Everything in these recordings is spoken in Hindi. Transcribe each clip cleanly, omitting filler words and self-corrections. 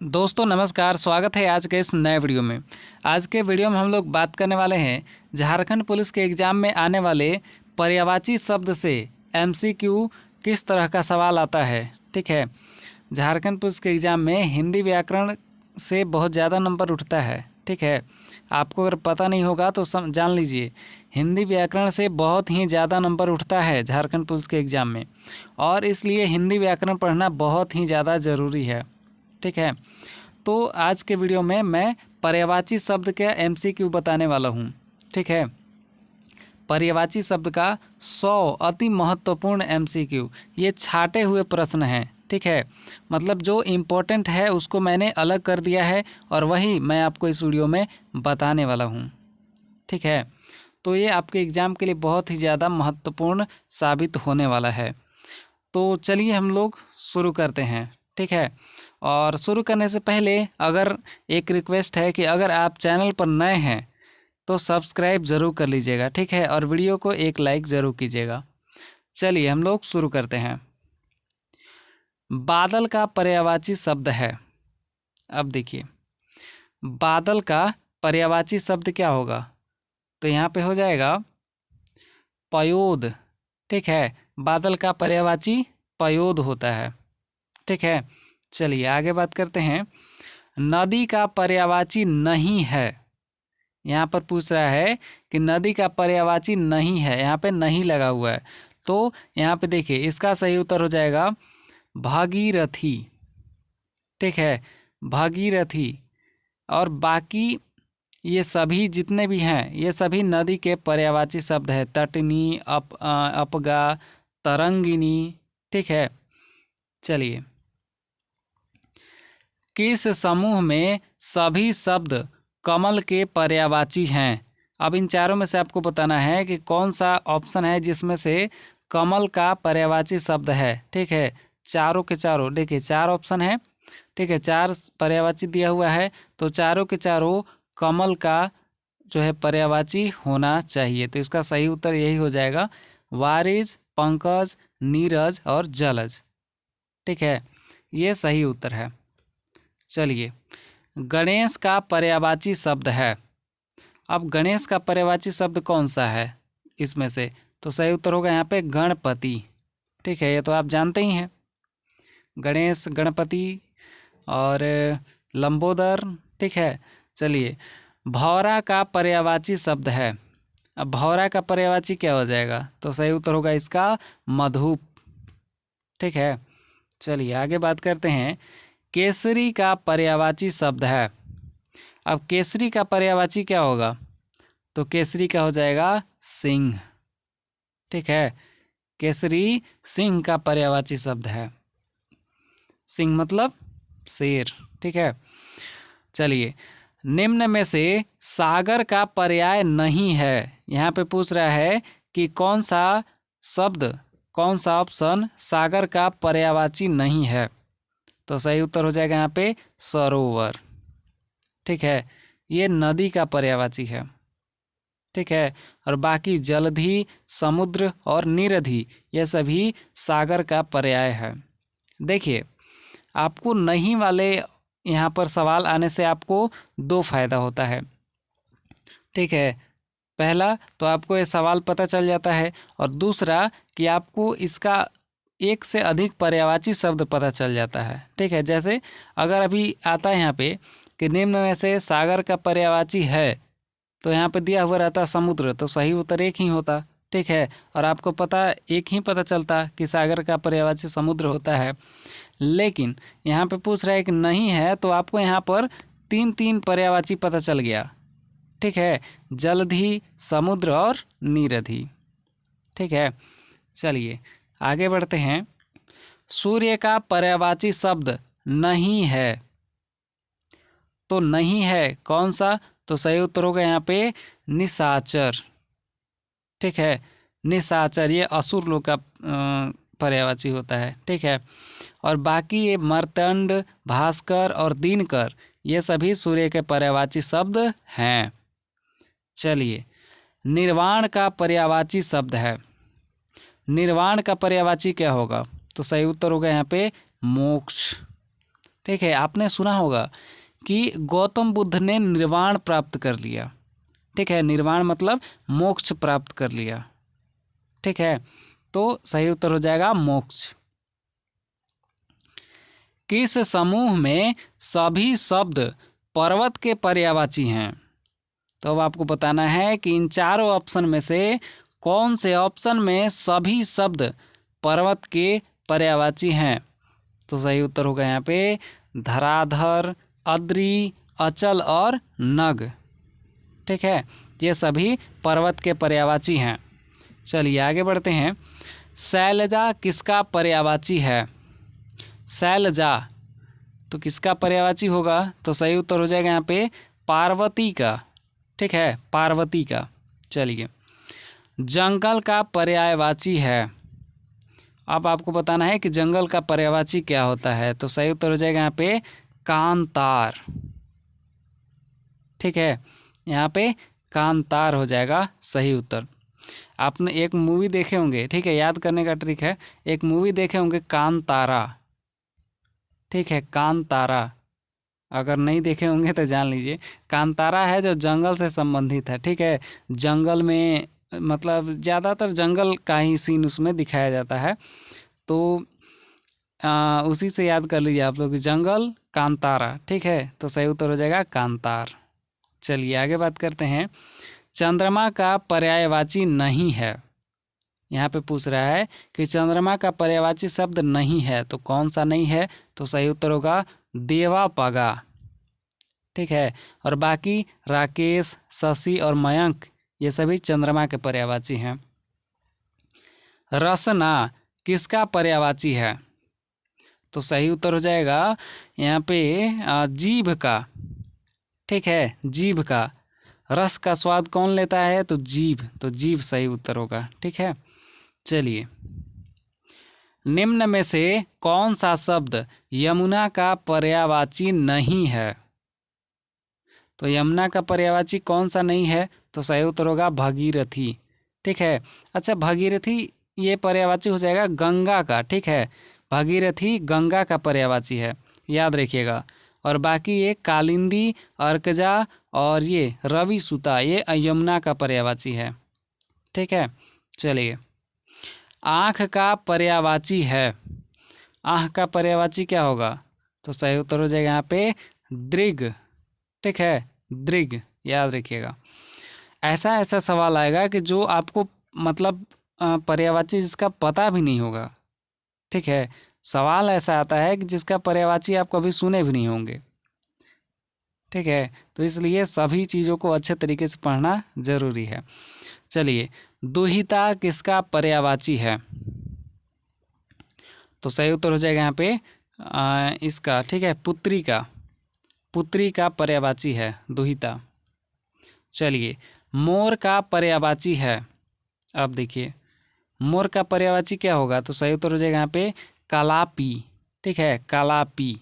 दोस्तों नमस्कार, स्वागत है आज के इस नए वीडियो में। आज के वीडियो में हम लोग बात करने वाले हैं झारखंड पुलिस के एग्ज़ाम में आने वाले पर्यायवाची शब्द से एमसीक्यू किस तरह का सवाल आता है। ठीक है, झारखंड पुलिस के एग्ज़ाम में हिंदी व्याकरण से बहुत ज़्यादा नंबर उठता है। ठीक है, आपको अगर पता नहीं होगा तो जान लीजिए, हिंदी व्याकरण से बहुत ही ज़्यादा नंबर उठता है झारखंड पुलिस के एग्ज़ाम में, और इसलिए हिंदी व्याकरण पढ़ना बहुत ही ज़्यादा ज़रूरी है। ठीक है, तो आज के वीडियो में मैं पर्यायवाची शब्द का एमसीक्यू बताने वाला हूँ। ठीक है, पर्यायवाची शब्द का 100 अति महत्वपूर्ण एमसीक्यू, ये छाटे हुए प्रश्न हैं। ठीक है, मतलब जो इम्पोर्टेंट है उसको मैंने अलग कर दिया है और वही मैं आपको इस वीडियो में बताने वाला हूँ। ठीक है, तो ये आपके एग्ज़ाम के लिए बहुत ही ज़्यादा महत्वपूर्ण साबित होने वाला है। तो चलिए हम लोग शुरू करते हैं। ठीक है, और शुरू करने से पहले अगर एक रिक्वेस्ट है कि अगर आप चैनल पर नए हैं तो सब्सक्राइब ज़रूर कर लीजिएगा। ठीक है, और वीडियो को एक लाइक ज़रूर कीजिएगा। चलिए हम लोग शुरू करते हैं। बादल का पर्यायवाची शब्द है। अब देखिए, बादल का पर्यायवाची शब्द क्या होगा, तो यहाँ पे हो जाएगा पयोद। ठीक है, बादल का पर्यायवाची पयोद होता है। ठीक है, चलिए आगे बात करते हैं। नदी का पर्यायवाची नहीं है। यहाँ पर पूछ रहा है कि नदी का पर्यायवाची नहीं है, यहाँ पे नहीं लगा हुआ है, तो यहाँ पे देखिए इसका सही उत्तर हो जाएगा भागीरथी। ठीक है, भागीरथी। और बाकी ये सभी जितने भी हैं ये सभी नदी के पर्यायवाची शब्द है। तटनी, अपगा, तरंगिनी। ठीक है, चलिए, किस समूह में सभी शब्द कमल के पर्यायवाची हैं। अब इन चारों में से आपको बताना है कि कौन सा ऑप्शन है जिसमें से कमल का पर्यायवाची शब्द है। ठीक है, चारों के चारों देखिए 4 ऑप्शन है। ठीक है, 4 पर्यायवाची दिया हुआ है, तो चारों के चारों कमल का जो है पर्यायवाची होना चाहिए। तो इसका सही उत्तर यही हो जाएगा, वारिज, पंकज, नीरज और जलज। ठीक है, ये सही उत्तर है। चलिए, गणेश का पर्यायवाची शब्द है। अब गणेश का पर्यायवाची शब्द कौन सा है इसमें से, तो सही उत्तर होगा यहाँ पे गणपति। ठीक है, ये तो आप जानते ही हैं, गणेश, गणपति और लंबोदर। ठीक है, चलिए, भौरा का पर्यायवाची शब्द है। अब भौरा का पर्यायवाची क्या हो जाएगा, तो सही उत्तर होगा इसका मधुप। ठीक है, चलिए आगे बात करते हैं। केसरी का पर्यायवाची शब्द है। अब केसरी का पर्यायवाची क्या होगा, तो केसरी का हो जाएगा सिंह। ठीक है, केसरी सिंह का पर्यायवाची शब्द है। सिंह मतलब शेर। ठीक है, चलिए, निम्न में से सागर का पर्याय नहीं है। यहाँ पे पूछ रहा है कि कौन सा शब्द, कौन सा ऑप्शन सागर का पर्यायवाची नहीं है, तो सही उत्तर हो जाएगा यहाँ पे सरोवर। ठीक है, ये नदी का पर्यायवाची है। ठीक है, और बाकी जलधि, समुद्र और निरधि ये सभी सागर का पर्याय है। देखिए, आपको नहीं वाले यहाँ पर सवाल आने से आपको 2 फायदा होता है। ठीक है, पहला तो आपको ये सवाल पता चल जाता है, और दूसरा कि आपको इसका एक से अधिक पर्यायवाची शब्द पता चल जाता है। ठीक है, जैसे अगर अभी आता है यहाँ पे कि निम्न में से सागर का पर्यायवाची है, तो यहाँ पे दिया हुआ रहता समुद्र, तो सही उत्तर एक ही होता। ठीक है, और आपको एक ही पता चलता कि सागर का पर्यायवाची समुद्र होता है। लेकिन यहाँ पे पूछ रहा है कि नहीं है, तो आपको यहाँ पर 3 पर्यायवाची पता चल गया। ठीक है, जलधि, समुद्र और निरधि। ठीक है, चलिए आगे बढ़ते हैं। सूर्य का पर्यायवाची शब्द नहीं है, तो नहीं है कौन सा, तो सही उत्तर होगा यहाँ पे निशाचर। ठीक है, निशाचर ये असुर लोग का पर्यायवाची होता है। ठीक है, और बाकी ये मर्तंड, भास्कर और दिनकर ये सभी सूर्य के पर्यायवाची शब्द हैं। चलिए, निर्वाण का पर्यायवाची शब्द है। निर्वाण का पर्यायवाची क्या होगा, तो सही उत्तर होगा यहाँ पे मोक्ष। ठीक है, आपने सुना होगा कि गौतम बुद्ध ने निर्वाण प्राप्त कर लिया। ठीक है, निर्वाण मतलब मोक्ष प्राप्त कर लिया। ठीक है, तो सही उत्तर हो जाएगा मोक्ष। किस समूह में सभी शब्द पर्वत के पर्यायवाची हैं? तो अब आपको बताना है कि इन चारों ऑप्शन में से कौन से ऑप्शन में सभी शब्द पर्वत के पर्यायवाची हैं। तो सही उत्तर होगा यहाँ पे धराधर, अद्री, अचल और नग। ठीक है, ये सभी पर्वत के पर्यायवाची हैं। चलिए आगे बढ़ते हैं। शैलजा किसका पर्यायवाची है? शैलजा तो किसका पर्यायवाची होगा? तो सही उत्तर हो जाएगा यहाँ पे पार्वती का। ठीक है, पार्वती का। चलिए, जंगल का पर्यायवाची है। अब आपको बताना है कि जंगल का पर्यायवाची क्या होता है। तो सही उत्तर हो जाएगा यहाँ पे कांतार। ठीक है, यहाँ पे कांतार हो जाएगा सही उत्तर। आपने एक मूवी देखे होंगे, ठीक है, याद करने का ट्रिक है, एक मूवी देखे होंगे कांतारा। ठीक है, कांतारा, अगर नहीं देखे होंगे तो जान लीजिए। कांतारा है जो जंगल से संबंधित है। ठीक है, जंगल में मतलब ज़्यादातर जंगल का ही सीन उसमें दिखाया जाता है। तो उसी से याद कर लीजिए आप लोग, जंगल कांतारा। ठीक है, तो सही उत्तर हो जाएगा कांतार। चलिए आगे बात करते हैं। चंद्रमा का पर्यायवाची नहीं है। यहाँ पे पूछ रहा है कि चंद्रमा का पर्यायवाची शब्द नहीं है, तो कौन सा नहीं है? तो सही उत्तर होगा देवापगा। ठीक है, और बाकी राकेश, शशि और मयंक ये सभी चंद्रमा के पर्यायवाची हैं। रसना किसका पर्यायवाची है? तो सही उत्तर हो जाएगा यहाँ पे जीभ का। ठीक है, जीभ का। रस का स्वाद कौन लेता है? तो जीभ, तो जीभ सही उत्तर होगा। ठीक है, चलिए, निम्न में से कौन सा शब्द यमुना का पर्यायवाची नहीं है? तो यमुना का पर्यायवाची कौन सा नहीं है? तो सही उत्तर होगा भगीरथी। ठीक है, अच्छा, भगीरथी ये पर्यायवाची हो जाएगा गंगा का। ठीक है, भगीरथी गंगा का पर्यायवाची है, याद रखिएगा। और बाकी ये कालिंदी, अर्कजा और ये रवि सुता ये यमुना का पर्यायवाची है। ठीक है, चलिए, आँख का पर्यायवाची है। आँख का पर्यायवाची क्या होगा? तो सही उत्तर हो जाएगा यहाँ पे दृग। ठीक है, दृग, याद रखिएगा। ऐसा ऐसा सवाल आएगा कि जो आपको मतलब पर्यायवाची जिसका पता भी नहीं होगा। ठीक है, सवाल ऐसा आता है कि जिसका पर्यायवाची आप कभी सुने भी नहीं होंगे। ठीक है, तो इसलिए सभी चीज़ों को अच्छे तरीके से पढ़ना जरूरी है। चलिए, दुहिता किसका पर्यायवाची है? तो सही उत्तर हो जाएगा यहाँ पे इसका। ठीक है, पुत्री का। पुत्री का पर्यायवाची है दुहिता। चलिए, मोर का पर्यायवाची है। अब देखिए, मोर का पर्यायवाची क्या होगा? तो सही उत्तर हो जाएगा यहाँ पे कालापी। ठीक है, कालापी।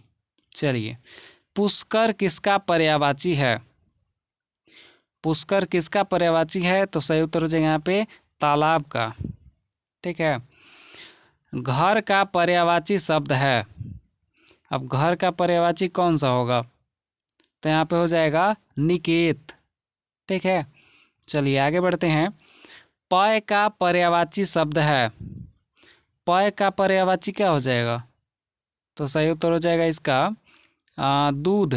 चलिए, पुष्कर किसका पर्यायवाची है? पुष्कर किसका पर्यायवाची है? तो सही उत्तर हो जाएगा यहाँ पे तालाब का। ठीक है, घर का पर्यायवाची शब्द है। अब घर का पर्यायवाची कौन सा होगा? तो यहाँ पे हो जाएगा निकेत। ठीक है, चलिए आगे बढ़ते हैं। पय का पर्यायवाची शब्द है। पय का पर्यायवाची क्या हो जाएगा? तो सही उत्तर हो जाएगा इसका दूध।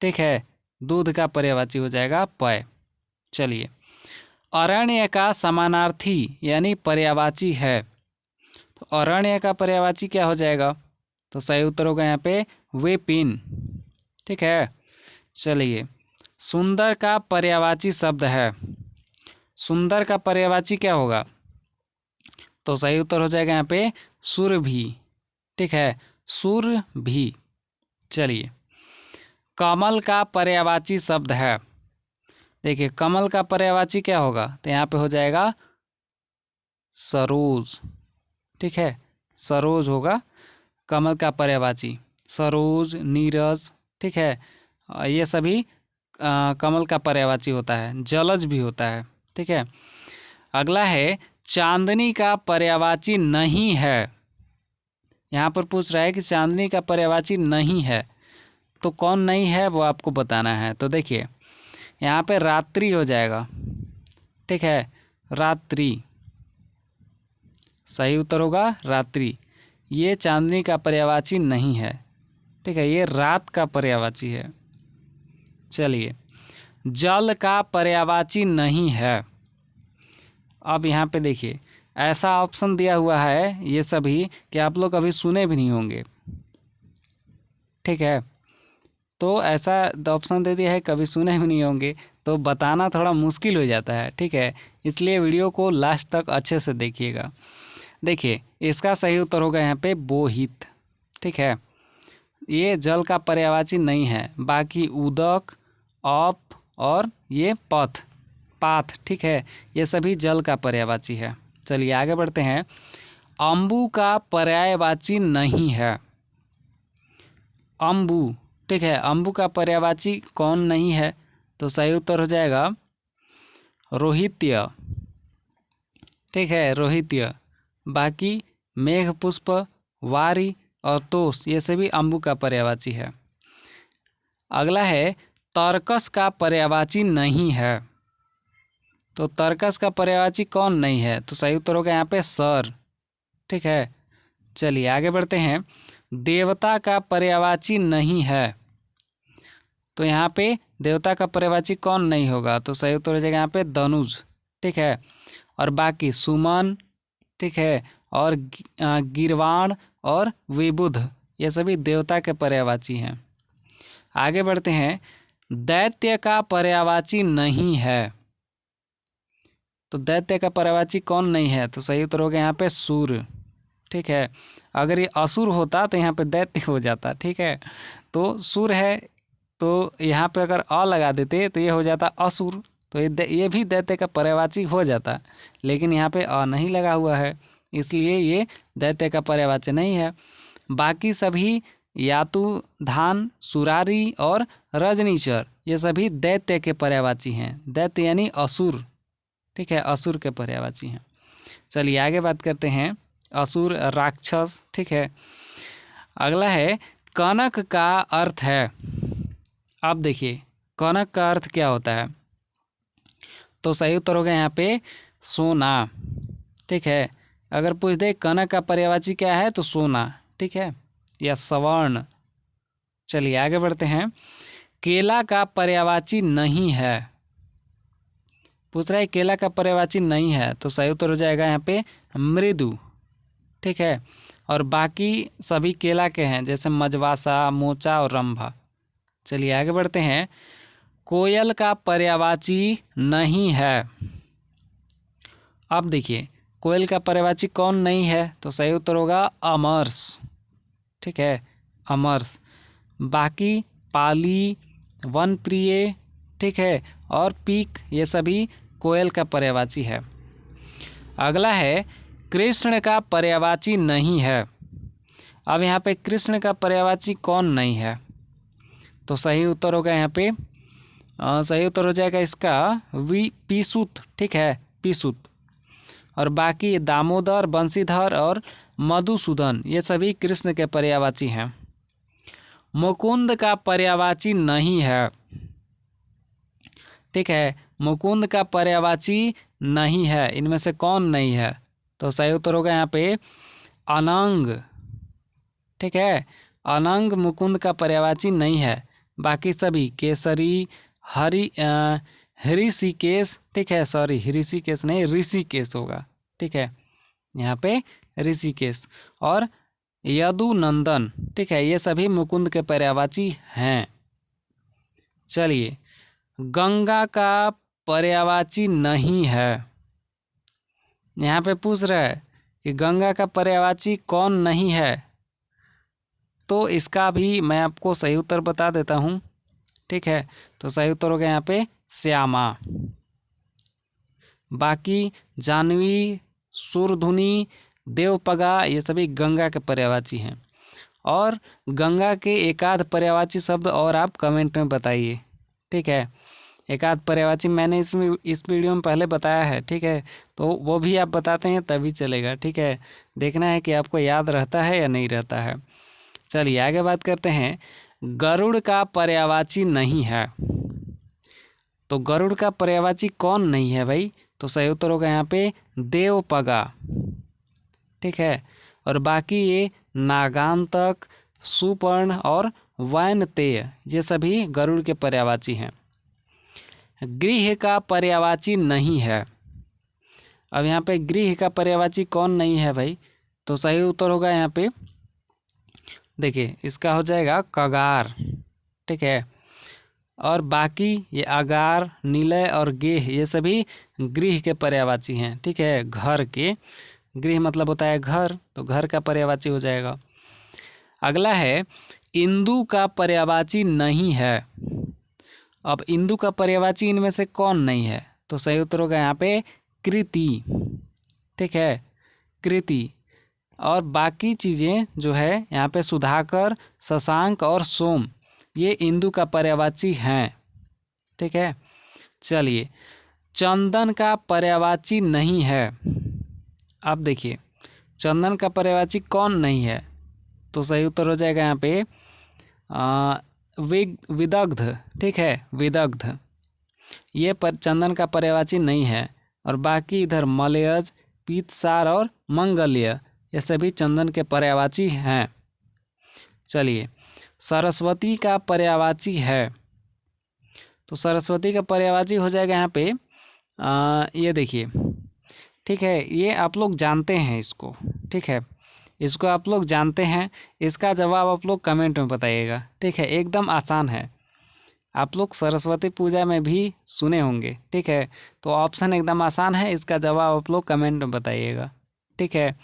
ठीक है, दूध का पर्यायवाची हो जाएगा पय। चलिए, अरण्य का समानार्थी यानी पर्यायवाची है। तो अरण्य का पर्यायवाची क्या हो जाएगा? तो सही उत्तर होगा यहाँ पे विपिन। ठीक है, चलिए, सुंदर का पर्यायवाची शब्द है। सुंदर का पर्यायवाची क्या होगा? तो सही उत्तर हो जाएगा यहाँ पे सुरभि। ठीक है, सुरभि। चलिए, कमल का पर्यायवाची शब्द है। देखिए, कमल का पर्यायवाची क्या होगा? तो यहाँ पे हो जाएगा सरोज। ठीक है, सरोज होगा कमल का पर्यायवाची। सरोज, नीरज। ठीक है, ये सभी कमल का पर्यायवाची होता है। जलज भी होता है। ठीक है, अगला है चांदनी का पर्यायवाची नहीं है। यहाँ पर पूछ रहा है कि चांदनी का पर्यायवाची नहीं है, तो कौन नहीं है वो आपको बताना है। तो देखिए यहाँ पे रात्रि हो जाएगा, ठीक है, रात्रि, सही उत्तर होगा रात्रि। ये चांदनी का पर्यायवाची नहीं है, ठीक है, ये रात का पर्यायवाची है। चलिए, जल का पर्यायवाची नहीं है। अब यहाँ पे देखिए ऐसा ऑप्शन दिया हुआ है ये सभी कि आप लोग कभी सुने भी नहीं होंगे, ठीक है, तो ऐसा ऑप्शन दे दिया है कभी सुने भी नहीं होंगे, तो बताना थोड़ा मुश्किल हो जाता है, ठीक है, इसलिए वीडियो को लास्ट तक अच्छे से देखिएगा। देखिए इसका सही उत्तर होगा यहाँ पे बोहित, ठीक है, ये जल का पर्यायवाची नहीं है। बाकी उदक, अप और ये पथ, पाथ, ठीक है, ये सभी जल का पर्यायवाची है। चलिए आगे बढ़ते हैं। अम्बु का पर्यायवाची नहीं है। अम्बु, ठीक है, अम्बु का पर्यायवाची कौन नहीं है? तो सही उत्तर हो जाएगा रोहित्य, ठीक है, रोहित्य। बाकी मेघपुष्प, वारी और तोष ये सभी अम्बु का पर्यायवाची है। अगला है तर्कस का पर्यायवाची नहीं है। तो तर्कस का पर्यायवाची कौन नहीं है? तो सही उत्तर होगा यहाँ पे सर, ठीक है। चलिए आगे बढ़ते हैं। देवता का पर्यायवाची नहीं है। तो यहाँ पे देवता का पर्यायवाची कौन नहीं होगा? तो सही उत्तर हो जाएगा यहाँ पे धनुज, ठीक है। और बाकी सुमन, ठीक है, और गिरवाण और विबुध ये सभी देवता के पर्यायवाची हैं। आगे बढ़ते हैं। दैत्य का पर्यायवाची नहीं है। तो दैत्य का पर्यायवाची कौन नहीं है? तो सही उत्तर होगा यहाँ पे सूर, ठीक है। अगर ये असुर होता तो यहाँ पे दैत्य हो जाता, ठीक है। तो सूर है, तो यहाँ पे अगर अ लगा देते तो ये हो जाता असुर, तो ये भी दैत्य का पर्यायवाची हो जाता, लेकिन यहाँ पे अ नहीं लगा हुआ है, इसलिए ये दैत्य का पर्यायवाची नहीं है। बाकी सभी यातु, धान, सुरारी और रजनीचर ये सभी दैत्य के पर्यायवाची हैं। दैत्य यानी असुर, ठीक है, असुर के पर्यायवाची हैं। चलिए आगे बात करते हैं। असुर, राक्षस, ठीक है। अगला है कनक का अर्थ है। अब देखिए कनक का अर्थ क्या होता है? तो सही उत्तर होगा यहाँ पे सोना, ठीक है। अगर पूछ दे कनक का पर्यायवाची क्या है तो सोना, ठीक है, या स्वर्ण। चलिए आगे बढ़ते हैं। केला का पर्यायवाची नहीं है। पूछ रहा है केला का पर्यायवाची नहीं है, तो सही उत्तर हो जाएगा यहाँ पे मृदु, ठीक है। और बाकी सभी केला के हैं, जैसे मजवासा, मोचा और रंभा। चलिए आगे बढ़ते हैं। कोयल का पर्यायवाची नहीं है। अब देखिए कोयल का पर्यायवाची कौन नहीं है? तो सही उत्तर होगा अमरस, ठीक है, अमरस। बाकी पाली, वनप्रिय, ठीक है, और पीक ये सभी कोयल का पर्यायवाची है। अगला है कृष्ण का पर्यायवाची नहीं है। अब यहाँ पे कृष्ण का पर्यायवाची कौन नहीं है? तो सही उत्तर होगा यहाँ पे सही उत्तर हो जाएगा इसका पीसूत, ठीक है, पीसूत। और बाकी दामोदर, बंशीधर और मधुसूदन ये सभी कृष्ण के पर्यायवाची हैं। मुकुंद का पर्यायवाची नहीं है, ठीक है, मुकुंद का पर्यायवाची नहीं है। इनमें से कौन नहीं है? तो सही उत्तर होगा यहाँ पे अनंग, ठीक है, अनंग मुकुंद का पर्यायवाची नहीं है। बाकी सभी केसरी, हृषिकेश, ठीक है, सॉरी हृषिकेश नहीं ऋषिकेश होगा, ठीक है, यहाँ पे ऋषिकेश और यदुनंदन, ठीक है, ये सभी मुकुंद के पर्यायवाची हैं। चलिए गंगा का पर्यायवाची नहीं है। यहाँ पे पूछ रहा है कि गंगा का पर्यायवाची कौन नहीं है, तो इसका भी मैं आपको सही उत्तर बता देता हूँ, ठीक है। तो सही उत्तर होगा यहाँ पे श्यामा। बाकी जाह्नवी, सुरधुनी, देवपगा ये सभी गंगा के पर्यायवाची हैं। और गंगा के एकाध पर्यायवाची शब्द और आप कमेंट में बताइए, ठीक है। एक आध पर्यायवाची मैंने इसमें इस वीडियो में पहले बताया है, ठीक है, तो वो भी आप बताते हैं तभी चलेगा, ठीक है। देखना है कि आपको याद रहता है या नहीं रहता है। चलिए आगे बात करते हैं। गरुड़ का पर्यायवाची नहीं है, तो गरुड़ का पर्यायवाची कौन नहीं है भाई? तो सही उत्तर होगा यहाँ पे देवपगा, ठीक है। और बाकी ये नागांतक, सुपर्ण और वैनतेय ये सभी गरुड़ के पर्यायवाची हैं। गृह का पर्यायवाची नहीं है। अब यहाँ पे गृह का पर्यायवाची कौन नहीं है भाई? तो सही उत्तर होगा यहाँ पे, देखिए इसका हो जाएगा कगार, ठीक है। और बाकी ये अगार, निलय और गेह ये सभी गृह के पर्यायवाची हैं, ठीक है। घर के, गृह मतलब होता है घर, तो घर का पर्यायवाची हो जाएगा। अगला है इंदु का पर्यायवाची नहीं है। अब इंदु का पर्यायवाची इनमें से कौन नहीं है? तो सही उत्तर होगा यहाँ पे कृति, ठीक है, कृति। और बाकी चीज़ें जो है यहाँ पे सुधाकर, शशांक और सोम ये इंदु का पर्यायवाची हैं, ठीक है। चलिए चंदन का पर्यायवाची नहीं है। अब देखिए चंदन का पर्यायवाची कौन नहीं है? तो सही उत्तर हो जाएगा यहाँ पे विदग्ध, ठीक है, विदग्ध ये चंदन का पर्यायवाची नहीं है। और बाकी इधर मलयज, पीतसार और मंगल्य ये सभी चंदन के पर्यायवाची हैं। चलिए सरस्वती का पर्यायवाची है। तो सरस्वती का पर्यायवाची हो जाएगा यहाँ पे ये देखिए, ठीक है, ये आप लोग जानते हैं इसको, ठीक है, इसको आप लोग जानते हैं। इसका जवाब आप लोग कमेंट में बताइएगा, ठीक है, एकदम आसान है। आप लोग सरस्वती पूजा में भी सुने होंगे, ठीक है, तो ऑप्शन एकदम आसान है। इसका जवाब आप लोग कमेंट में बताइएगा, ठीक है।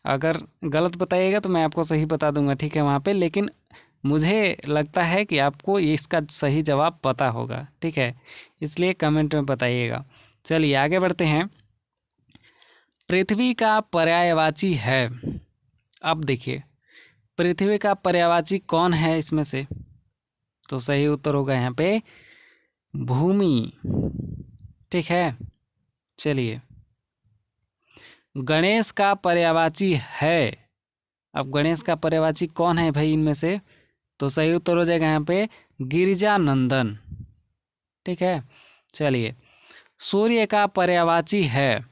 अगर गलत बताइएगा तो मैं आपको सही बता दूंगा, ठीक है, वहाँ पे। लेकिन मुझे लगता है कि आपको इसका सही जवाब पता होगा, ठीक है, इसलिए कमेंट में बताइएगा। चलिए आगे बढ़ते हैं। पृथ्वी का पर्यायवाची है। अब देखिए पृथ्वी का पर्यायवाची कौन है इसमें से? तो सही उत्तर होगा यहाँ पे भूमि, ठीक है। चलिए गणेश का पर्यायवाची है। अब गणेश का पर्यायवाची कौन है भाई इनमें से? तो सही उत्तर हो जाएगा यहाँ पे गिरिजानंदन, ठीक है। चलिए सूर्य का पर्यायवाची है।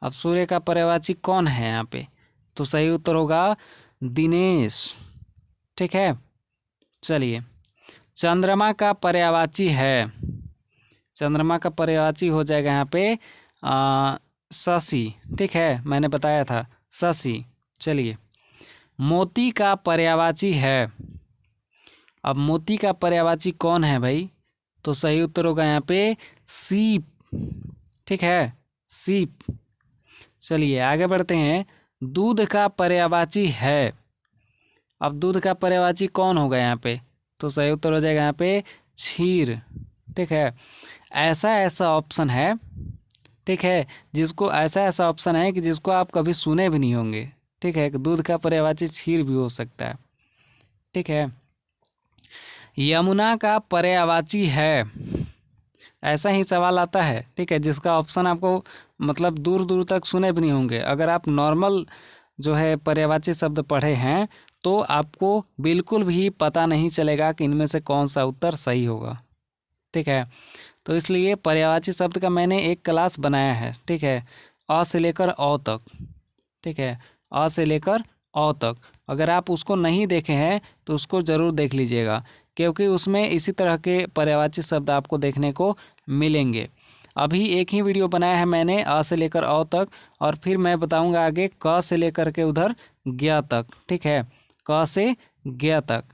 अब सूर्य का पर्यायवाची कौन है यहाँ पे? तो सही उत्तर होगा दिनेश, ठीक है। चलिए चंद्रमा का पर्यायवाची है। चंद्रमा का पर्यायवाची हो जाएगा यहाँ पे शशि, ठीक है, मैंने बताया था शशि। चलिए मोती का पर्यायवाची है। अब मोती का पर्यायवाची कौन है भाई? तो सही उत्तर होगा यहाँ पे सीप, ठीक है, सीप। चलिए आगे बढ़ते हैं। दूध का पर्यायवाची है। अब दूध का पर्यायवाची कौन होगा यहाँ पे? तो सही उत्तर हो जाएगा यहाँ पे क्षीर, ठीक है। ऐसा ऑप्शन है, ठीक है, जिसको ऐसा ऑप्शन है कि जिसको आप कभी सुने भी नहीं होंगे, ठीक है। दूध का पर्यायवाची क्षीर भी हो सकता है, ठीक है। यमुना का पर्यायवाची है। ऐसा ही सवाल आता है, ठीक है, जिसका ऑप्शन आपको मतलब दूर दूर तक सुने भी नहीं होंगे। अगर आप नॉर्मल जो है पर्यायवाची शब्द पढ़े हैं तो आपको बिल्कुल भी पता नहीं चलेगा कि इनमें से कौन सा उत्तर सही होगा, ठीक है। तो इसलिए पर्यायवाची शब्द का मैंने एक क्लास बनाया है, ठीक है, अ से लेकर औ तक, ठीक है, अ से लेकर औ तक। अगर आप उसको नहीं देखे हैं तो उसको ज़रूर देख लीजिएगा, क्योंकि उसमें इसी तरह के पर्यायवाची शब्द आपको देखने को मिलेंगे। अभी एक ही वीडियो बनाया है मैंने अ से लेकर औ तक, और फिर मैं बताऊंगा आगे क से लेकर के उधर ज्ञ तक, ठीक है, क से ज्ञ तक।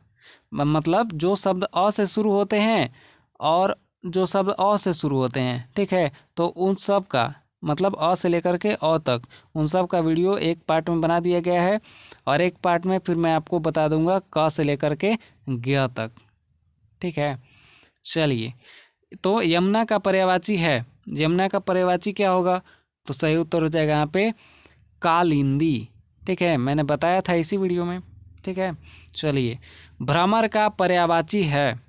मतलब जो शब्द अ से शुरू होते हैं और जो शब्द अ से शुरू होते हैं, ठीक है, तो उन सब का मतलब अ से लेकर के अ तक उन सब का वीडियो एक पार्ट में बना दिया गया है, और एक पार्ट में फिर मैं आपको बता दूंगा क से लेकर के ज्ञ तक, ठीक है। चलिए तो यमुना का पर्यायवाची है। यमुना का पर्यायवाची क्या होगा? तो सही उत्तर हो जाएगा यहाँ पे कालिंदी, ठीक है, मैंने बताया था इसी वीडियो में, ठीक है। चलिए भ्रमर का पर्यायवाची है।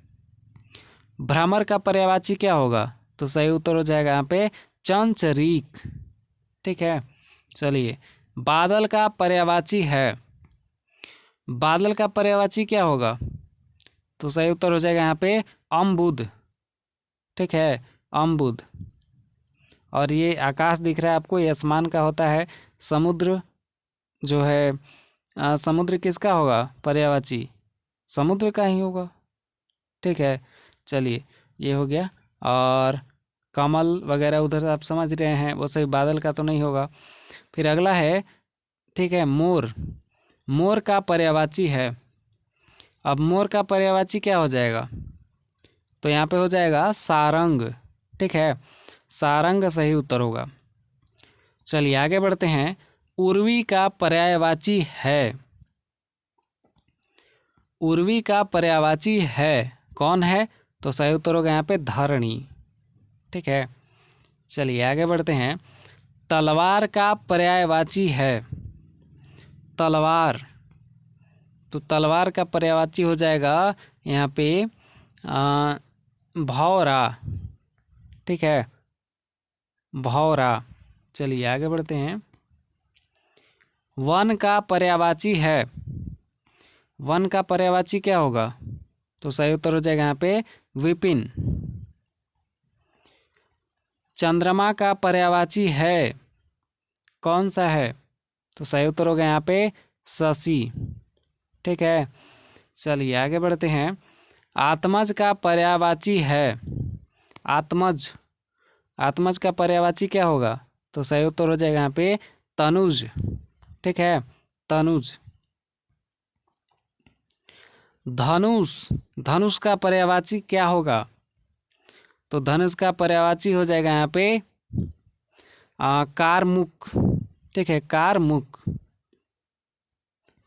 भ्रमर का पर्यायवाची क्या होगा? तो सही उत्तर हो जाएगा यहाँ पे चंचरीक। ठीक है, चलिए। बादल का पर्यायवाची है, बादल का पर्यायवाची क्या होगा? तो सही उत्तर हो जाएगा यहाँ पे अम्बुद। ठीक है, अम्बुद। और ये आकाश दिख रहा है आपको, ये आसमान का होता है। समुद्र जो है समुद्र किसका होगा पर्यायवाची? समुद्र का ही होगा। ठीक है, चलिए ये हो गया। और कमल वगैरह उधर आप समझ रहे हैं, वो सही बादल का तो नहीं होगा। फिर अगला है, ठीक है, मोर। मोर का पर्यायवाची है। अब मोर का पर्यायवाची क्या हो जाएगा? तो यहाँ पे हो जाएगा सारंग। ठीक है, सारंग सही उत्तर होगा। चलिए आगे बढ़ते हैं। उर्वी का पर्यायवाची है, उर्वी का पर्यायवाची है, कौन है? तो सही उत्तर होगा यहाँ पे धरणी। ठीक है, चलिए आगे बढ़ते हैं। तलवार का पर्यायवाची है, तलवार। तो तलवार का पर्यायवाची हो जाएगा यहाँ पे भौरा। ठीक है, भौरा। चलिए आगे बढ़ते हैं। वन का पर्यायवाची है, वन का पर्यायवाची क्या होगा? तो सही उत्तर हो जाएगा यहाँ पे विपिन। चंद्रमा का पर्यायवाची है, कौन सा है? तो सही उत्तर होगा यहाँ पे शशि। ठीक है, चलिए आगे बढ़ते हैं। आत्मज का पर्यायवाची है, आत्मज, आत्मज का पर्यायवाची क्या होगा? तो सही उत्तर हो जाएगा यहाँ पे तनुज। ठीक है, तनुज। धनुष, धनुष का पर्यायवाची क्या होगा? तो धनुष का पर्यायवाची हो जाएगा यहाँ पे कारमुक। ठीक है, कारमुक।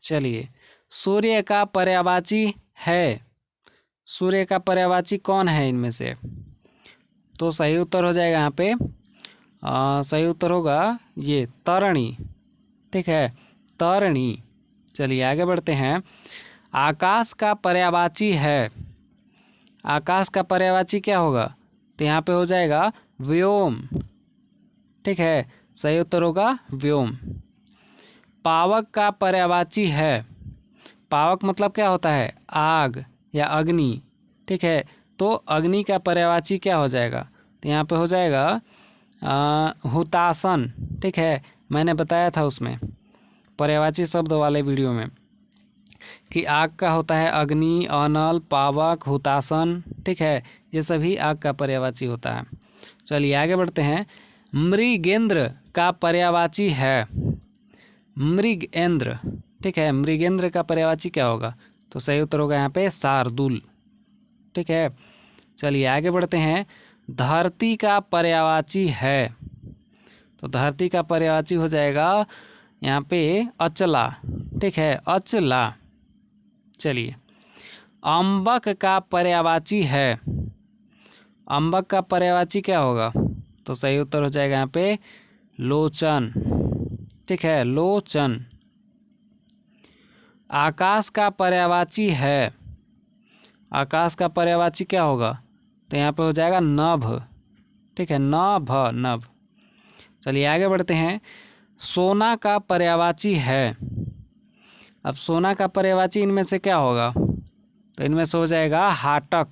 चलिए, सूर्य का पर्यायवाची है, सूर्य का पर्यायवाची कौन है इनमें से? तो सही उत्तर हो जाएगा यहाँ पे सही उत्तर होगा ये तरणी। ठीक है, तरणी। चलिए आगे बढ़ते हैं। आकाश का पर्यायवाची है, आकाश का पर्यायवाची क्या होगा? तो यहाँ पे हो जाएगा व्योम। ठीक है, सही उत्तर होगा व्योम। पावक का पर्यायवाची है, पावक मतलब क्या होता है? आग या अग्नि। ठीक है, तो अग्नि का पर्यायवाची क्या हो जाएगा? तो यहाँ पे हो जाएगा हुतासन। ठीक है, मैंने बताया था उसमें पर्यायवाची शब्द वाले वीडियो में कि आग का होता है अग्नि, अनल, पावक, हुतासन। ठीक है, ये सभी आग का पर्यायवाची होता है। चलिए आगे बढ़ते हैं। मृगेंद्र का पर्यायवाची है, मृगेंद्र। ठीक है, मृगेंद्र का पर्यायवाची क्या होगा? तो सही उत्तर होगा यहाँ पे शार्दूल। ठीक है, चलिए आगे बढ़ते हैं। धरती का पर्यायवाची है, तो धरती का पर्यायवाची हो जाएगा यहाँ पे अचला। ठीक है, अचला। चलिए, अम्बक का पर्यायवाची है, अम्बक का पर्यायवाची क्या होगा? तो सही उत्तर हो जाएगा यहाँ पे लोचन। ठीक है, लोचन। आकाश का पर्यायवाची है, आकाश का पर्यायवाची क्या होगा? तो यहाँ पे हो जाएगा नभ। ठीक है, नभ, नभ। चलिए आगे बढ़ते हैं। सोना का पर्यायवाची है, अब सोना का पर्यायवाची इनमें से क्या होगा? तो इनमें से हो जाएगा हाटक।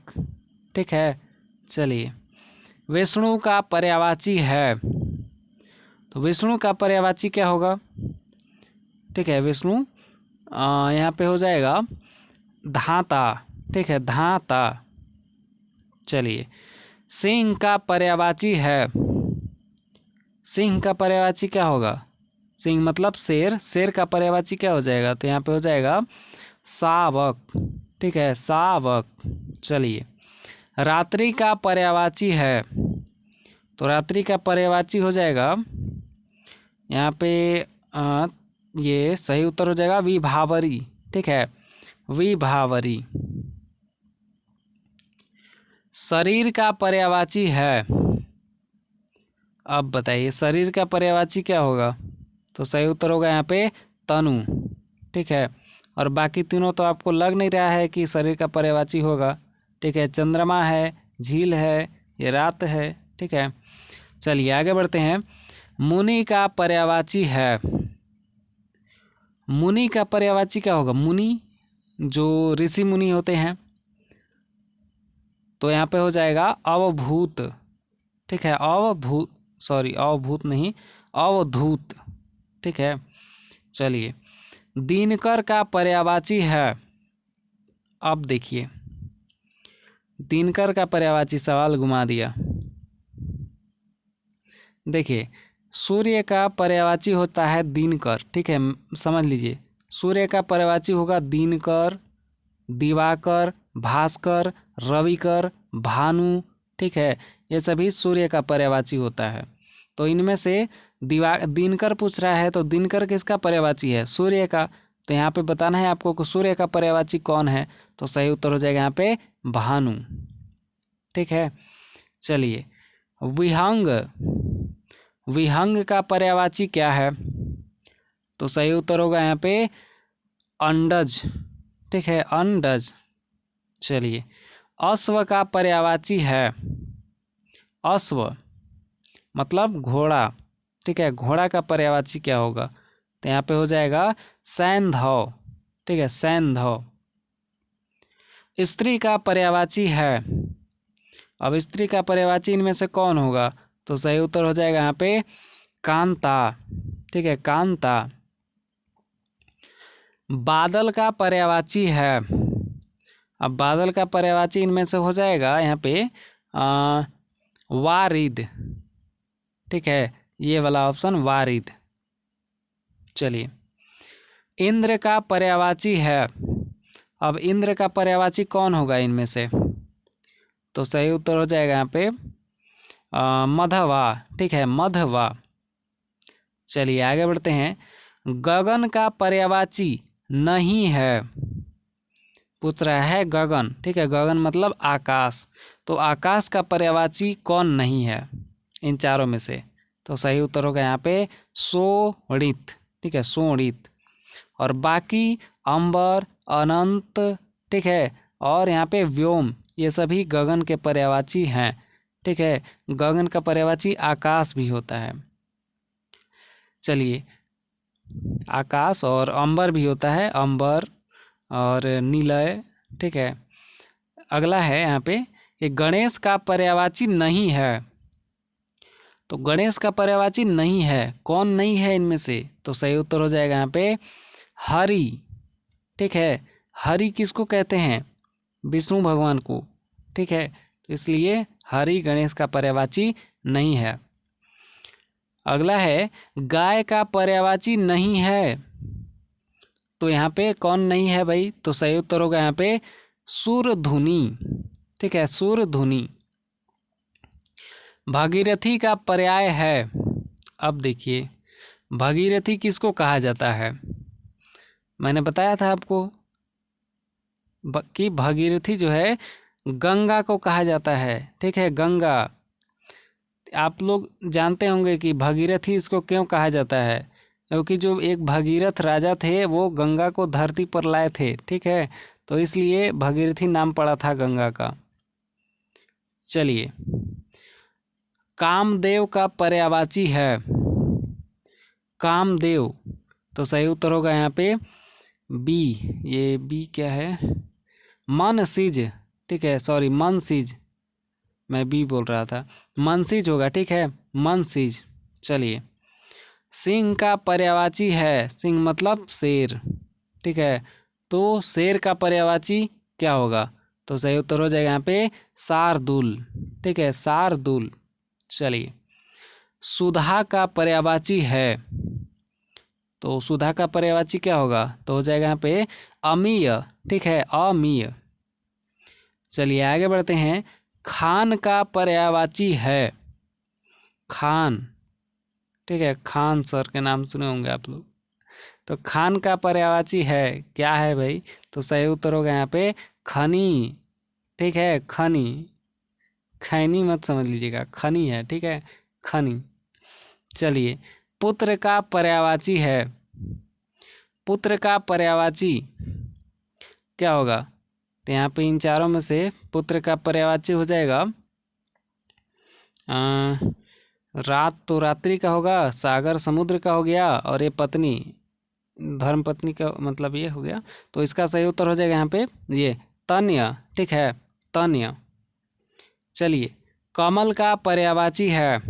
ठीक है, चलिए। विष्णु का पर्यायवाची है, तो विष्णु का पर्यायवाची क्या होगा? ठीक है, विष्णु यहाँ पे हो जाएगा धाता। ठीक है, धाता। चलिए, सिंह का पर्यायवाची है, सिंह का पर्यायवाची क्या होगा? सिंह मतलब शेर, शेर का पर्यायवाची क्या हो जाएगा? तो यहाँ पे हो जाएगा शावक। ठीक है, शावक। चलिए, रात्रि का पर्यायवाची है, तो रात्रि का पर्यायवाची हो जाएगा यहाँ पे ये सही उत्तर हो जाएगा विभावरी। ठीक है, विभावरी। शरीर का पर्यायवाची है, अब बताइए शरीर का पर्यायवाची क्या होगा? तो सही उत्तर होगा यहाँ पे तनु। ठीक है, और बाकी तीनों तो आपको लग नहीं रहा है कि शरीर का पर्यायवाची होगा। ठीक है, चंद्रमा है, झील है, ये रात है। ठीक है, चलिए आगे बढ़ते हैं। मुनि का पर्यायवाची है। मुनि का पर्यायवाची क्या होगा? मुनि जो ऋषि मुनि होते हैं, तो यहाँ पे हो जाएगा अवभूत। ठीक है, अवभूत नहीं, अवधूत। ठीक है, चलिए दिनकर का पर्यायवाची है। अब देखिए, दिनकर का पर्यायवाची, सवाल घुमा दिया। देखिए, सूर्य का पर्यायवाची होता है दिनकर। ठीक है, समझ लीजिए, सूर्य का पर्यायवाची होगा दिनकर, दिवाकर, भास्कर, रविकर, भानु। ठीक है, ये सभी सूर्य का पर्यायवाची होता है। तो इनमें से दिनकर पूछ रहा है, तो दिनकर किसका पर्यायवाची है? सूर्य का। तो यहाँ पे बताना है आपको कि सूर्य का पर्यायवाची कौन है। तो सही उत्तर हो जाएगा यहाँ पे भानु। ठीक है, चलिए विहंग, विहंग का पर्यायवाची क्या है? तो सही उत्तर होगा यहाँ पे अंडज। ठीक है, अंडज। चलिए अश्व का पर्यायवाची है। अश्व मतलब घोड़ा। ठीक है, घोड़ा का पर्यायवाची क्या होगा? तो यहाँ पे हो जाएगा सैंधव। ठीक है, सैंधव। स्त्री का पर्यायवाची है। अब स्त्री का पर्यायवाची इनमें से कौन होगा? तो सही उत्तर हो जाएगा यहाँ पे कांता। ठीक है, कांता। बादल का पर्यायवाची है। अब बादल का पर्यायवाची इनमें से हो जाएगा यहाँ पे वारिद। ठीक है, ये वाला ऑप्शन वारिद। चलिए इंद्र का पर्यायवाची है। अब इंद्र का पर्यायवाची कौन होगा इनमें से? तो सही उत्तर हो जाएगा यहाँ पे मधवा। ठीक है, मधवा। चलिए आगे बढ़ते हैं। गगन का पर्यायवाची नहीं है। पूछ रहा है गगन। ठीक है, गगन मतलब आकाश। तो आकाश का पर्यायवाची कौन नहीं है इन चारों में से? तो सही उत्तर होगा यहाँ पे सोणित। ठीक है, सोणित। और बाकी अंबर, अनंत, ठीक है, और यहाँ पे व्योम, ये सभी गगन के पर्यायवाची हैं। ठीक है, गगन का पर्यायवाची आकाश भी होता है। चलिए आकाश और अंबर भी होता है, अंबर और नीलय। ठीक है, अगला है यहाँ पे ये गणेश का पर्यायवाची नहीं है। तो गणेश का पर्यायवाची नहीं है, कौन नहीं है इनमें से? तो सही उत्तर हो जाएगा यहाँ पे हरि। ठीक है, हरि किसको कहते हैं? विष्णु भगवान को। ठीक है, तो इसलिए हरि गणेश का पर्यायवाची नहीं है। अगला है गाय का पर्यायवाची नहीं है। तो यहाँ पे कौन नहीं है भाई? तो सही उत्तर होगा यहाँ पे सूरधुनी। ठीक है, सूरधुनी। भागीरथी का पर्याय है। अब देखिए भागीरथी किसको कहा जाता है? मैंने बताया था आपको कि भागीरथी जो है गंगा को कहा जाता है। ठीक है, गंगा। आप लोग जानते होंगे कि भागीरथी इसको क्यों कहा जाता है, क्योंकि जो एक भागीरथ राजा थे वो गंगा को धरती पर लाए थे। ठीक है, तो इसलिए भागीरथी नाम पड़ा था गंगा का। चलिए कामदेव का पर्यायवाची है। कामदेव। तो सही उत्तर होगा यहाँ पे बी। ये बी क्या है? मनसिज। ठीक है, सॉरी मनसिज, मैं बी बोल रहा था, मनसिज होगा। ठीक है, मनसिज। चलिए सिंह का पर्यायवाची है। सिंह मतलब शेर। ठीक है, तो शेर का पर्यायवाची क्या होगा? तो सही उत्तर हो जाएगा यहाँ पे शार्दुल। ठीक है, शार्दुल। चलिए सुधा का पर्यायवाची है। तो सुधा का पर्यायवाची क्या होगा? तो हो जाएगा यहाँ पे अमीय। ठीक है, अमीय। चलिए आगे बढ़ते हैं। खान का पर्यायवाची है। खान। ठीक है, खान सर के नाम सुने होंगे आप लोग। तो खान का पर्यायवाची है, क्या है भाई? तो सही उत्तर होगा यहाँ पे खनी। ठीक है, खनी। खैनी मत समझ लीजिएगा, खनी है। ठीक है, खनी। चलिए पुत्र का पर्यायवाची है। पुत्र का पर्यायवाची क्या होगा? तो यहाँ पे इन चारों में से पुत्र का पर्यायवाची हो जाएगा रात तो रात्रि का होगा, सागर समुद्र का हो गया, और ये पत्नी धर्म पत्नी का मतलब ये हो गया। तो इसका सही उत्तर हो जाएगा यहाँ पे ये तन्य। ठीक है, तन्य। चलिए, कमल का पर्यायवाची है,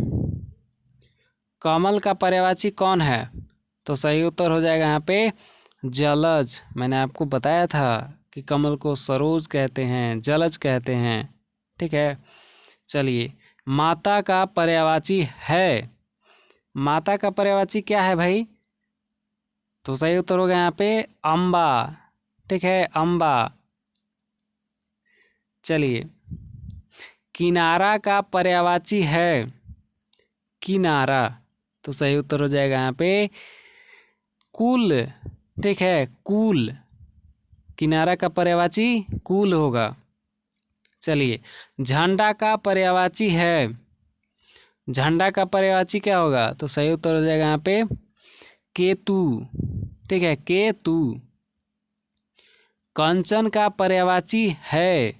कमल का पर्यायवाची कौन है? तो सही उत्तर हो जाएगा यहाँ पे जलज। मैंने आपको बताया था कि कमल को सरोज कहते हैं, जलज कहते हैं। ठीक है, चलिए, माता का पर्यायवाची है, माता का पर्यायवाची क्या है भाई? तो सही उत्तर होगा यहाँ पे अम्बा। ठीक है, अम्बा। चलिए, किनारा का पर्यायवाची है, किनारा। तो सही उत्तर हो जाएगा यहाँ पे कुल। ठीक है, कुल। किनारा का पर्यायवाची कुल होगा। चलिए, झंडा का पर्यायवाची है, झंडा का पर्यायवाची क्या होगा? तो सही उत्तर हो जाएगा यहाँ पे केतु। ठीक है, केतु। कंचन का पर्यायवाची है,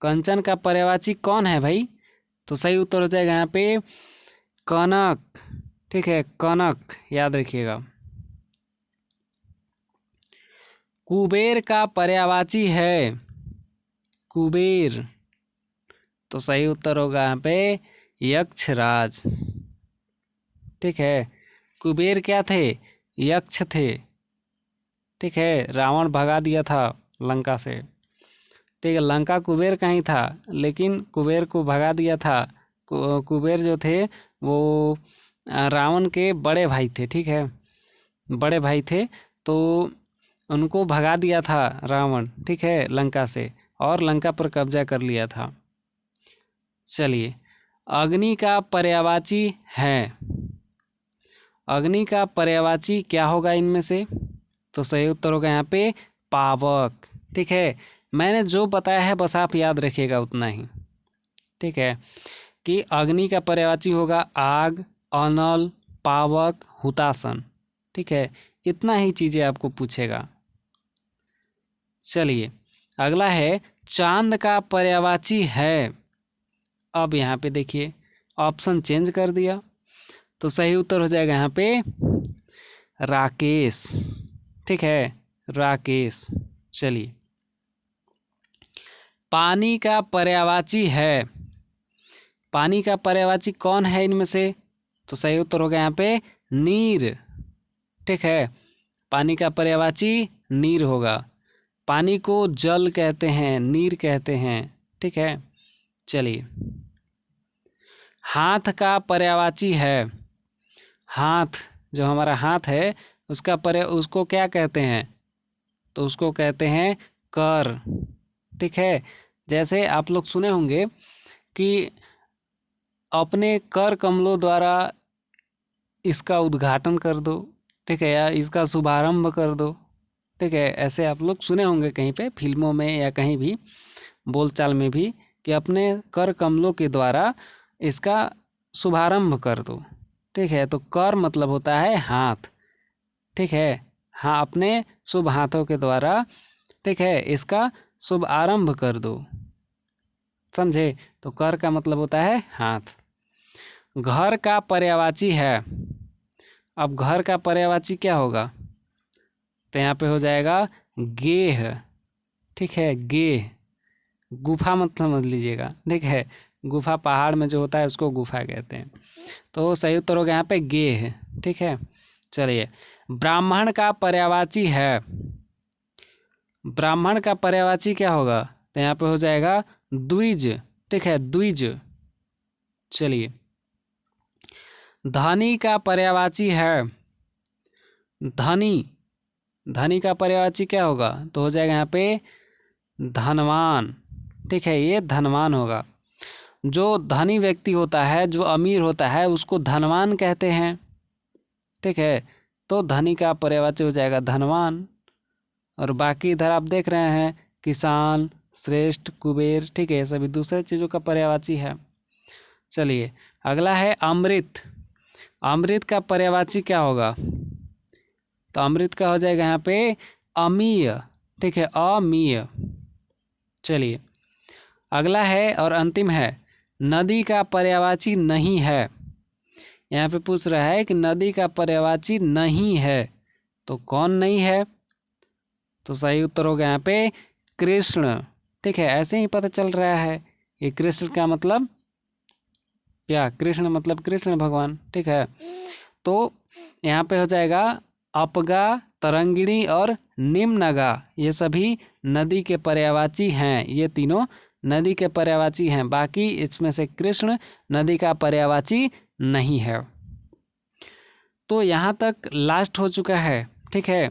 कंचन का पर्यायवाची कौन है भाई? तो सही उत्तर हो जाएगा यहाँ पे कनक। ठीक है, कनक, याद रखिएगा। कुबेर का पर्यायवाची है, कुबेर। तो सही उत्तर होगा यहाँ पे यक्षराज। ठीक है, कुबेर क्या थे? यक्ष थे। ठीक है, रावण भगा दिया था लंका से। ठीक है, लंका कुबेर का ही था, लेकिन कुबेर को भगा दिया था। कुबेर जो थे वो रावण के बड़े भाई थे। ठीक है, बड़े भाई थे, तो उनको भगा दिया था रावण। ठीक है, लंका से, और लंका पर कब्जा कर लिया था। चलिए, अग्नि का पर्यायवाची है, अग्नि का पर्यायवाची क्या होगा इनमें से? तो सही उत्तर होगा यहाँ पे पावक। ठीक है, मैंने जो बताया है बस आप याद रखिएगा उतना ही। ठीक है, कि अग्नि का पर्यायवाची होगा आग, अनल, पावक, हुतासन। ठीक है, इतना ही चीज़ें आपको पूछेगा। चलिए, अगला है चांद का पर्यायवाची है। अब यहाँ पे देखिए ऑप्शन चेंज कर दिया, तो सही उत्तर हो जाएगा यहाँ पे राकेश। ठीक है, राकेश। चलिए, पानी का पर्यायवाची है, पानी का पर्यायवाची कौन है इनमें से? तो सही उत्तर होगा यहाँ पे नीर। ठीक है, पानी का पर्यायवाची नीर होगा। पानी को जल कहते हैं, नीर कहते हैं। ठीक है, चलिए, हाथ का पर्यायवाची है, हाथ जो हमारा हाथ है उसका उसको क्या कहते हैं? तो उसको कहते हैं कर। ठीक है, जैसे आप लोग सुने होंगे कि अपने कर कमलों द्वारा इसका उद्घाटन कर दो। ठीक है, या इसका शुभारंभ कर दो। ठीक है, ऐसे आप लोग सुने होंगे कहीं पे, फिल्मों में या कहीं भी बोलचाल में भी, कि अपने कर कमलों के द्वारा इसका शुभारंभ कर दो। ठीक है, तो कर मतलब होता है हाथ। ठीक है, हाँ, अपने शुभ हाथों के द्वारा, ठीक है, इसका शुभ आरंभ कर दो। समझे? तो कर का मतलब होता है हाथ। घर का पर्यायवाची है। अब घर का पर्यायवाची क्या होगा? तो यहाँ पे हो जाएगा गेह। ठीक है, गेह। गुफा मत समझ लीजिएगा। ठीक है, गुफा पहाड़ में जो होता है उसको गुफा कहते हैं। तो सही उत्तर होगा यहाँ पे गेह। ठीक है, चलिए, ब्राह्मण का पर्यायवाची है, ब्राह्मण का पर्यायवाची क्या होगा? तो यहाँ पे हो जाएगा द्विज। ठीक है, द्विज। चलिए, धनी का पर्यायवाची है, धनी, धनी का पर्यायवाची क्या होगा? तो हो जाएगा यहाँ पे धनवान। ठीक है, ये धनवान होगा। जो धनी व्यक्ति होता है, जो अमीर होता है, उसको धनवान कहते हैं। ठीक है, तो धनी का पर्यायवाची हो जाएगा धनवान। और बाकी इधर आप देख रहे हैं किसान, श्रेष्ठ, कुबेर। ठीक है, सभी दूसरे चीज़ों का पर्यायवाची है। चलिए, अगला है अमृत। अमृत का पर्यायवाची क्या होगा? तो अमृत का हो जाएगा यहाँ पे अमीय। ठीक है, अमीय। चलिए अगला है और अंतिम है, नदी का पर्यायवाची नहीं है। यहाँ पे पूछ रहा है कि नदी का पर्यायवाची नहीं है, तो कौन नहीं है? तो सही उत्तर होगा यहाँ पे कृष्ण। ठीक है, ऐसे ही पता चल रहा है कि कृष्ण का मतलब क्या, कृष्ण मतलब कृष्ण भगवान। ठीक है, तो यहाँ पे हो जाएगा अपगा, तरंगिणी और निम्नगा, ये सभी नदी के पर्यायवाची हैं। ये तीनों नदी के पर्यायवाची हैं, बाकी इसमें से कृष्ण नदी का पर्यायवाची नहीं है। तो यहाँ तक लास्ट हो चुका है। ठीक है,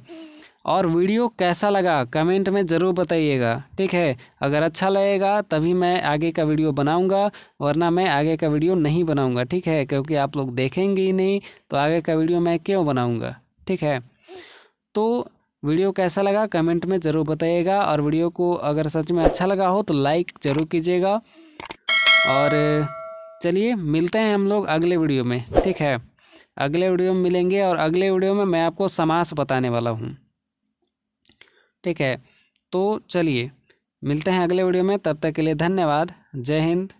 और वीडियो कैसा लगा कमेंट में ज़रूर बताइएगा। ठीक है, अगर अच्छा लगेगा तभी मैं आगे का वीडियो बनाऊंगा, वरना मैं आगे का वीडियो नहीं बनाऊंगा। ठीक है, क्योंकि आप लोग देखेंगे ही नहीं तो आगे का वीडियो मैं क्यों बनाऊंगा। ठीक है, तो वीडियो कैसा लगा कमेंट में ज़रूर बताइएगा, और वीडियो को अगर सच में अच्छा लगा हो तो लाइक ज़रूर कीजिएगा। और चलिए मिलते हैं हम लोग अगले वीडियो में। ठीक है, अगले वीडियो में मिलेंगे, और अगले वीडियो में मैं आपको समास बताने वाला हूँ। ठीक है, तो चलिए मिलते हैं अगले वीडियो में, तब तक के लिए धन्यवाद। जय हिंद।